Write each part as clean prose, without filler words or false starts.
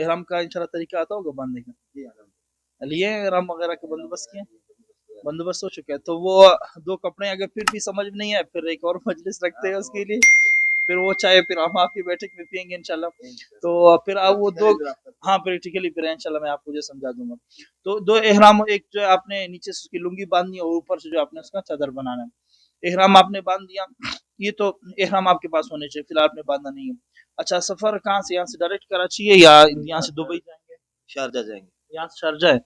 इहराम का इंशाल्लाह तरीका आता होगा बांधने का? लिए इहराम वगैरह के बंदोबस्त किए? बंदोबस्त हो चुका है। तो वो 2 कपड़े अगर फिर भी समझ में नहीं आए, फिर एक और मजलिस रखते हैं उसके लिए। फिर वो चाय फिर हम आपकी बैठक में पिएँगे इंशाल्लाह। तो फिर आप वो 2, हाँ, प्रैक्टिकली फिर इंशाल्लाह मैं आपको जो समझा दूँगा। तो 2 इहराम, एक जो है आपने नीचे से उसकी लुंगी बाँधनी है और ऊपर से जो आपने उसका चादर बनाना है। इहराम आपने बाँध दिया, ये तो इहराम आपके पास होने चाहिए, फिलहाल आपने बाँधना नहीं है। अच्छा, सफ़र कहाँ से, यहाँ से डायरेक्ट कराची है या यहाँ से दुबई जाएँगे? शारजा जाएंगे। यहाँ से शारजा है,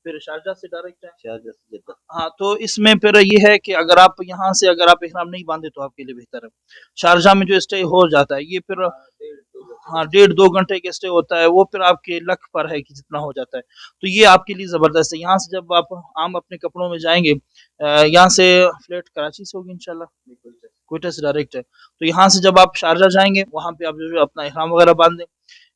फिर शारजा से डायरेक्ट है? शारजा से जद्दा। हाँ, तो इसमें फिर ये है कि अगर आप यहाँ से अगर आप इहराम नहीं बांधे तो आपके लिए बेहतर है। शारजा में जो स्टे हो जाता है ये फिर, हाँ, 1.5-2 घंटे का स्टे होता है, वो फिर आपके लक पर है कि जितना हो जाता है। तो ये आपके लिए ज़बरदस्त है। यहाँ से जब आप आम अपने कपड़ों में जाएँगे, यहाँ से फ्लाइट कराची से होगी इंशाल्लाह, क्वेटा से डायरेक्ट है। तो यहाँ से जब आप शारजा जाएँगे, वहाँ पे आप जो है अपना इहराम वगैरह बाँध दें।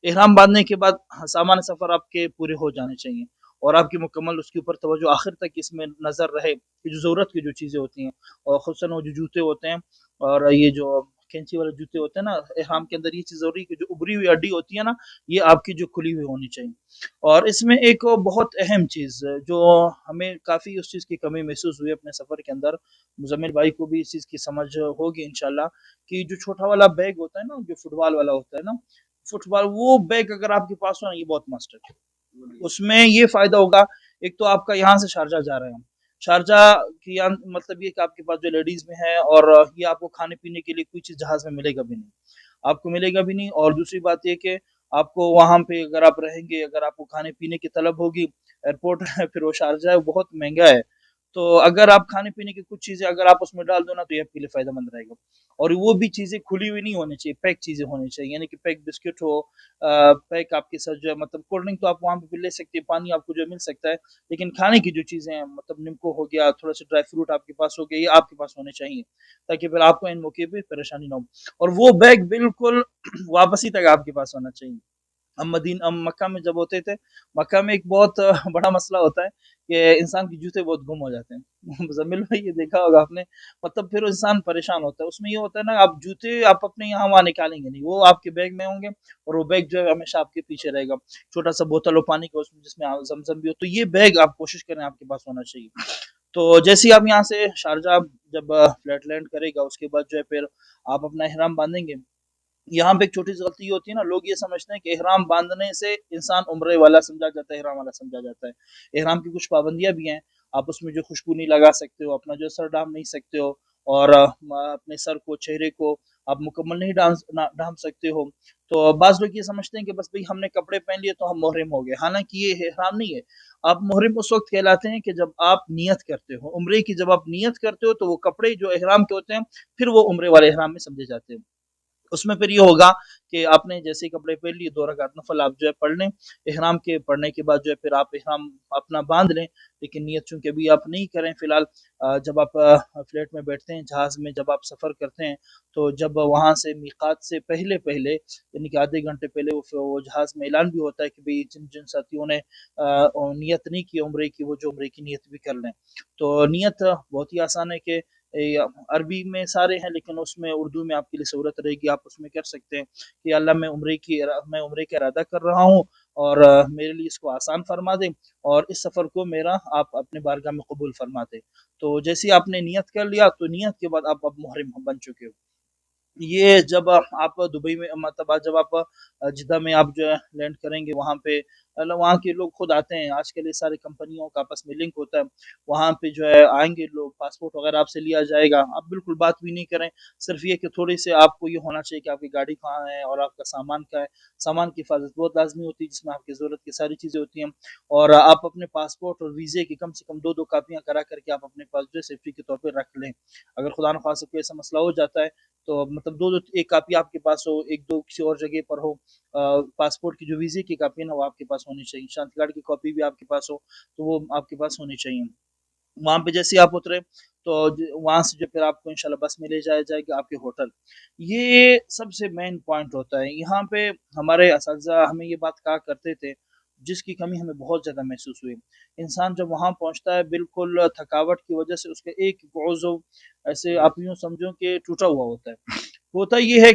इहराम बाँधने के बाद सामान सफ़र आपके पूरे हो जाने चाहिए और आपकी मुकम्मल उसके ऊपर तवज्जो आखिर तक इसमें नज़र रहे कि जो ज़रूरत की जो चीज़ें होती हैं, और ख़ुसूसन वो जो जूते होते हैं और ये जो कैंची वाले जूते होते हैं ना, इहराम के अंदर ये चीज़ ज़रूरी है कि जो उभरी हुई हड्डी होती है ना, ये आपकी जो खुली हुई होनी चाहिए। और इसमें एक बहुत अहम चीज़ जो हमें काफ़ी उस चीज़ की कमी महसूस हुई अपने सफ़र के अंदर, मुज़म्मिल भाई को भी इस चीज़ की समझ होगी इंशाल्लाह, कि जो छोटा वाला बैग होता है ना, जो फुटबॉल वाला होता है ना, फुटबॉल वो बैग अगर आपके पास हो ना, ये बहुत मस्ट है। उसमें ये फ़ायदा होगा, एक तो आपका यहाँ से शारजा जा रहे हैं हम। शारजा की मतलब ये कि आपके पास जो लेडीज़ में है, और ये आपको खाने-पीने के लिए कोई चीज़ जहाज़ में मिलेगा भी नहीं। आपको मिलेगा भी नहीं, और दूसरी बात ये कि आपको वहाँ पे अगर आप रहेंगे, अगर आपको खाने-पीने की तलब होगी, एयरपोर्ट फिर वो शारजा है, वो बहुत महँगा है। तो अगर आप खाने-पीने की कुछ चीज़ें अगर आप उसमें डाल दो ना, तो ये आपके लिए फ़ायदेमंद रहेगा। और वो भी चीज़ें खुली हुई नहीं होनी चाहिए, पैक चीज़ें होनी चाहिए, यानी कि पैक बिस्किट हो, पैक आपके साथ जो है, मतलब कोल्ड ड्रिंक तो आप वहाँ पे भी ले सकते हैं, पानी आपको जो मिल सकता है, लेकिन खाने की जो चीज़ें हैं, मतलब निम्को हो गया, थोड़ा-सा ड्राई फ्रूट आपके पास हो गया, ये आपके पास होने चाहिए, ताकि फिर आपको इन मौके पे परेशानी ना हो। और वो बैग बिल्कुल वापसी तक आपके पास होना चाहिए। हम मक्का में जब होते थे, मक्का में एक बहुत बड़ा मसला होता है कि इंसान के जूते बहुत गुम हो जाते हैं। मुज़म्मिल भाई ये देखा होगा आपने, मतलब फिर इंसान परेशान होता है। उसमें ये होता है ना, आप जूते आप अपने यहाँ-वहाँ निकालेंगे नहीं, वो आपके बैग में होंगे और वो बैग जो है हमेशा आपके पीछे रहेगा। छोटा-सा बोतल हो पानी का उसमें, जिसमें ज़मज़म भी हो, तो ये बैग आप कोशिश करें आपके पास होना चाहिए। तो जैसे ही आप यहाँ से शारजाह जब फ्लाइट लैंड करेगा, उसके बाद जो है फिर आप अपना इहराम बाँधेंगे। यहाँ पे एक छोटी-सी गलती ये होती है ना, लोग ये समझते हैं कि इहराम बाँधने से इंसान उम्रे वाला समझा जाता है, इहराम वाला समझा जाता है। इहराम की कुछ पाबंदियाँ भी हैं, आप उसमें जो खुशबू नहीं लगा सकते हो, अपना जो सर ढाँप नहीं सकते हो, और अपने सर को, चेहरे को आप मुकम्मल नहीं ढाँप सकते हो। तो बाज़ लोग ये समझते हैं कि बस भई हमने कपड़े पहन लिए तो हम मुहर्रिम हो गए, हालाँकि ये इहराम नहीं है। आप मुहर्रिम उस वक़्त कहलाते हैं कि जब आप नियत करते हो, उम्रे की जब आप नियत करते हो, तो वो कपड़े जो इहराम के होते हैं, फिर वो उम्रे वाले इहराम में समझे जाते हैं। उसमें फिर ये होगा कि आपने जैसे ही कपड़े पहन लिए, 2 रकात नफ़ल आप जो है पढ़ लें। इहराम के पढ़ने के बाद जो है फिर आप इहराम अपना बाँध लें, लेकिन नियत चूँकि अभी आप नहीं करें फ़िलहाल। जब आप फ्लाइट में बैठते हैं, जहाज़ में जब आप सफ़र करते हैं, तो जब वहाँ से मीक़ात से पहले-पहले, यानी कि आधे घंटे पहले वो जहाज़ में ऐलान भी होता है कि भई जिन-जिन साथियों ने नियत नहीं की उम्रे की, वो जो उम्रे की नियत भी कर लें। तो नियत बहुत ही आसान है कि अरबी में सारे हैं, लेकिन उसमें उर्दू में आपके लिए सहूलत रहेगी, आप उसमें कर सकते हैं कि अल्लाह मैं उम्रे का इरादा कर रहा हूँ, और मेरे लिए इसको आसान फरमा दें, और इस सफ़र को मेरा आप अपने बारगाह में कबूल फरमा दें। तो जैसे ही आपने नियत कर लिया, तो नियत के बाद आप अब मुहर्रिम बन चुके हो। ये जब आप दुबई में, मतलब जब आप जिद्दा में आप जो है लैंड करेंगे, वहाँ पे मतलब वहाँ के लोग खुद आते हैं, आजकल ये सारी कंपनियों का आपस में लिंक होता है। वहाँ पे जो है आएँगे लोग, पासपोर्ट वगैरह आपसे लिया जाएगा, आप बिल्कुल बात भी नहीं करें, सिर्फ़ ये कि थोड़ी-सी आपको ये होना चाहिए कि आपकी गाड़ी कहाँ है और आपका सामान क्या है। सामान की हिफ़ाज़त बहुत लाज़मी होती है, जिसमें आपकी ज़रूरत की सारी चीज़ें होती हैं, और आप अपने पासपोर्ट और वीज़े की कम से कम 2-2 कापियाँ करा कर के आप अपने पास जो है सेफ्टी के तौर पे रख लें। अगर खुदा न ख़ास्ता कोई ऐसा मसला हो जाता है, तो मतलब 2-2 एक कॉपी आपके पास हो, 1-2 किसी और जगह पर हो। पासपोर्ट की जो वीज़े की कॉपी है ना, वो आपके पास होनी चाहिए। शांति कार्ड की कॉपी भी आपके पास हो, तो वो आपके पास होनी चाहिए। वहाँ पे जैसे ही आप उतरे, तो वहाँ से जो फिर आपको इंशाल्लाह बस में ले जाया जाएगा आपके होटल। ये सबसे मेन पॉइंट होता है। यहाँ पे हमारे असातिज़ा हमें ये बात कहा करते थे, जिसकी कमी हमें बहुत ज़्यादा महसूस हुई। इंसान जब वहाँ पहुँचता है, बिल्कुल थकावट की वज़ह से उसका एक उज़्व ऐसे आप यूँ समझो कि टूटा हुआ होता है। होता ये है